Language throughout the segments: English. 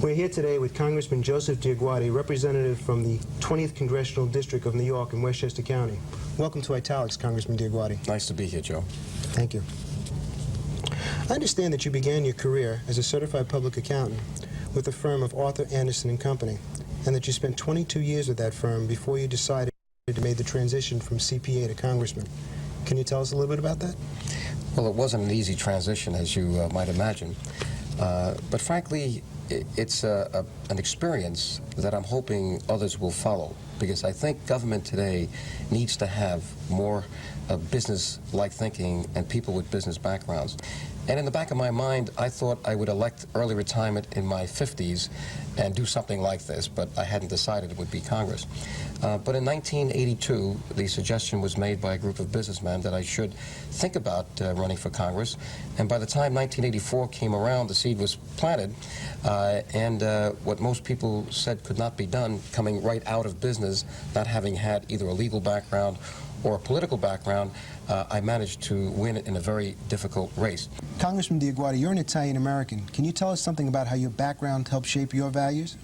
We're here today with Congressman Joseph DioGuardi, representative from the 20th Congressional District of New York in Westchester County. Welcome to Italics, Congressman DioGuardi. Nice to be here, Joe. Thank you. I understand that you began your career as a certified public accountant with the firm of Arthur Anderson and Company, and that you spent 22 years with that firm before you decided to make the transition from CPA to congressman. Can you tell us a little bit about that? Well, it wasn't an easy transition, as you might imagine. But frankly, it's an experience that I'm hoping others will follow, because I think government today needs to have more business-like thinking and people with business backgrounds. And in the back of my mind, I thought I would elect early retirement in my 50s and do something like this, but I hadn't decided it would be Congress. But in 1982, the suggestion was made by a group of businessmen that I should think about running for Congress. And by the time 1984 came around, the seed was planted, and what most people said could not be done, coming right out of business, not having had either a legal background or a political background, I managed to win it in a very difficult race. Congressman DioGuardi, you're an Italian-American. Can you tell us something about how your background helped shape your values?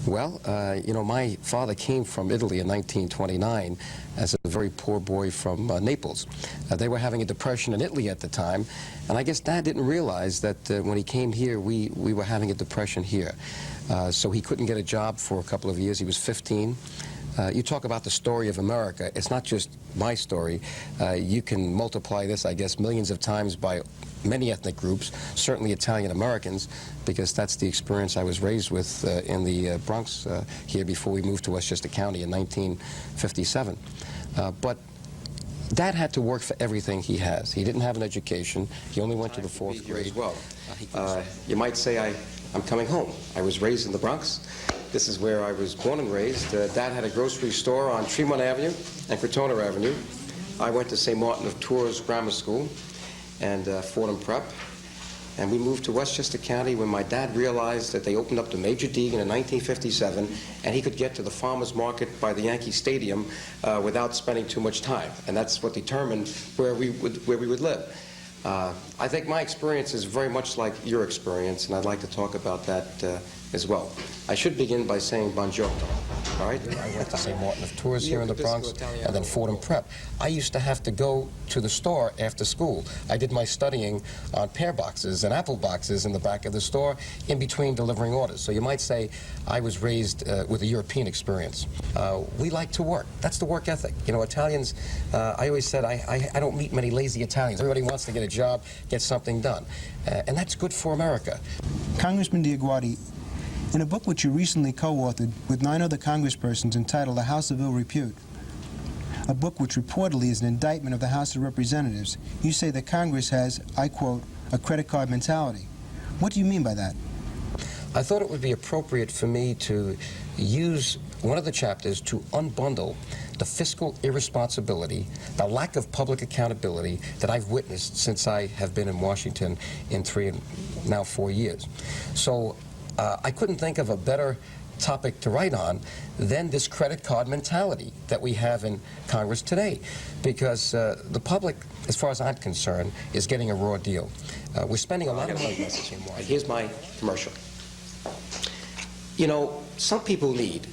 Well, you know, my father came from Italy in 1929 as a very poor boy from Naples. They were having a depression in Italy at the time, and I guess Dad didn't realize that when he came here, we were having a depression here. So he couldn't get a job for a couple of years. He was 15. You talk about the story of America. It's not just my story. You can multiply this, I guess, millions of times by many ethnic groups, certainly Italian Americans, because that's the experience I was raised with in the Bronx here before we moved to Westchester County in 1957. But Dad had to work for everything he has. He didn't have an education. He only went to the 4th grade. Well, you might say I'm coming home. I was raised in the Bronx. This is where I was born and raised. Dad had a grocery store on Tremont Avenue and Crotona Avenue. I went to St. Martin of Tours Grammar School and Fordham Prep. And we moved to Westchester County when my dad realized that they opened up the Major Deegan in 1957, and he could get to the farmer's market by the Yankee Stadium without spending too much time. And that's what determined where we would live. I think my experience is very much like your experience, and I'd like to talk about that as well. I should begin by saying buongiorno, all right? I went to St. Martin of Tours here in the Bronx, and then Fordham Prep. I used to have to go to the store after school. I did my studying on pear boxes and apple boxes in the back of the store in between delivering orders. So you might say I was raised with a European experience. We like to work. That's the work ethic. You know, Italians, I always said I don't meet many lazy Italians. Everybody wants to get a job, get something done. And that's good for America. Congressman DioGuardi, in a book which you recently co-authored with 9 other congresspersons entitled A House of Ill Repute, a book which reportedly is an indictment of the House of Representatives, you say that Congress has, I quote, a credit card mentality. What do you mean by that? I thought it would be appropriate for me to use one of the chapters to unbundle the fiscal irresponsibility, the lack of public accountability that I've witnessed since I have been in Washington in 3 and now 4 years. So I couldn't think of a better topic to write on than this credit card mentality that we have in Congress today, because the public, as far as I'm concerned, is getting a raw deal. We're spending a lot of money. Here's my commercial. You know, some people need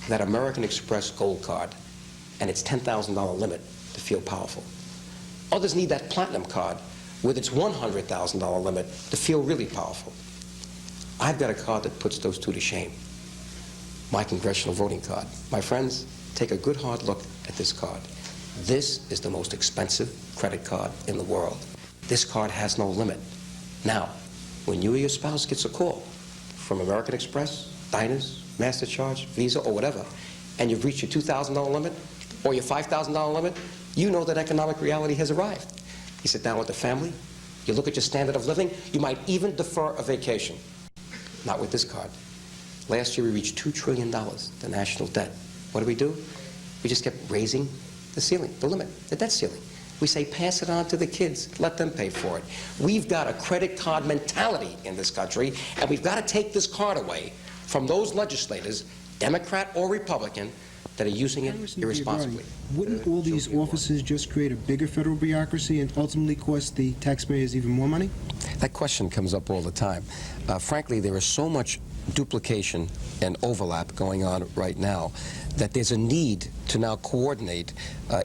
that American Express Gold Card and its $10,000 limit to feel powerful. Others need that Platinum Card with its $100,000 limit to feel really powerful. I've got a card that puts those two to shame. My congressional voting card. My friends, take a good hard look at this card. This is the most expensive credit card in the world. This card has no limit. Now, when you or your spouse gets a call from American Express, Diners, MasterCharge, Visa, or whatever, and you've reached your $2,000 limit or your $5,000 limit, you know that economic reality has arrived. You sit down with the family, you look at your standard of living, you might even defer a vacation. Not with this card. Last year we reached $2 trillion, the national debt. What do? We just kept raising the ceiling, the limit, the debt ceiling. We say pass it on to the kids, let them pay for it. We've got a credit card mentality in this country, and we've got to take this card away from those legislators, Democrat or Republican, that are using it irresponsibly. Wouldn't all these offices just create a bigger federal bureaucracy and ultimately cost the taxpayers even more money? That question comes up all the time. Frankly, there is so much duplication and overlap going on right now, that there's a need to now coordinate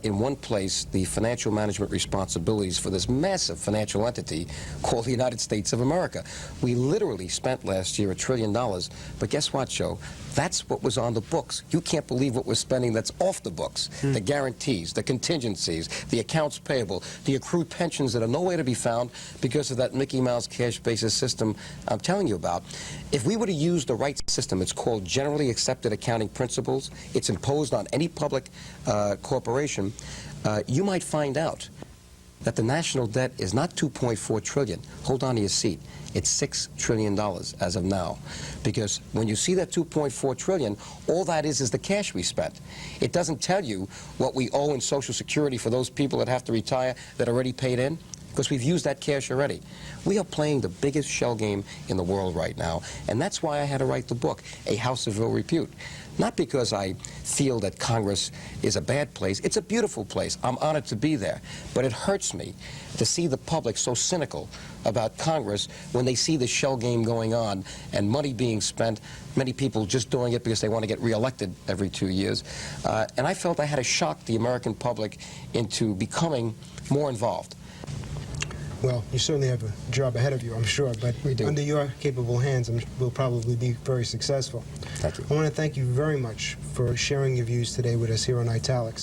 in one place the financial management responsibilities for this massive financial entity called the United States of America. We literally spent last year $1 trillion, but guess what, Joe? That's what was on the books. You can't believe what we're spending that's off the books. The guarantees, the contingencies, the accounts payable, the accrued pensions that are nowhere to be found because of that Mickey Mouse cash basis system I'm telling you about. If we were to use the right system, it's called generally accepted accounting principles. It's imposed on any public corporation. You might find out that the national debt is not $2.4 trillion. Hold on to your seat. It's $6 trillion as of now. Because when you see that $2.4 trillion, all that is the cash we spent. It doesn't tell you what we owe in Social Security for those people that have to retire that already paid in, because we've used that cash already. We are playing the biggest shell game in the world right now, and that's why I had to write the book, A House of Ill Repute. Not because I feel that Congress is a bad place. It's a beautiful place. I'm honored to be there. But it hurts me to see the public so cynical about Congress when they see the shell game going on and money being spent, many people just doing it because they want to get reelected every 2 years. And I felt I had to shock the American public into becoming more involved. Well, you certainly have a job ahead of you, I'm sure, but under your capable hands, we'll probably be very successful. Thank you. I want to thank you very much for sharing your views today with us here on Italics.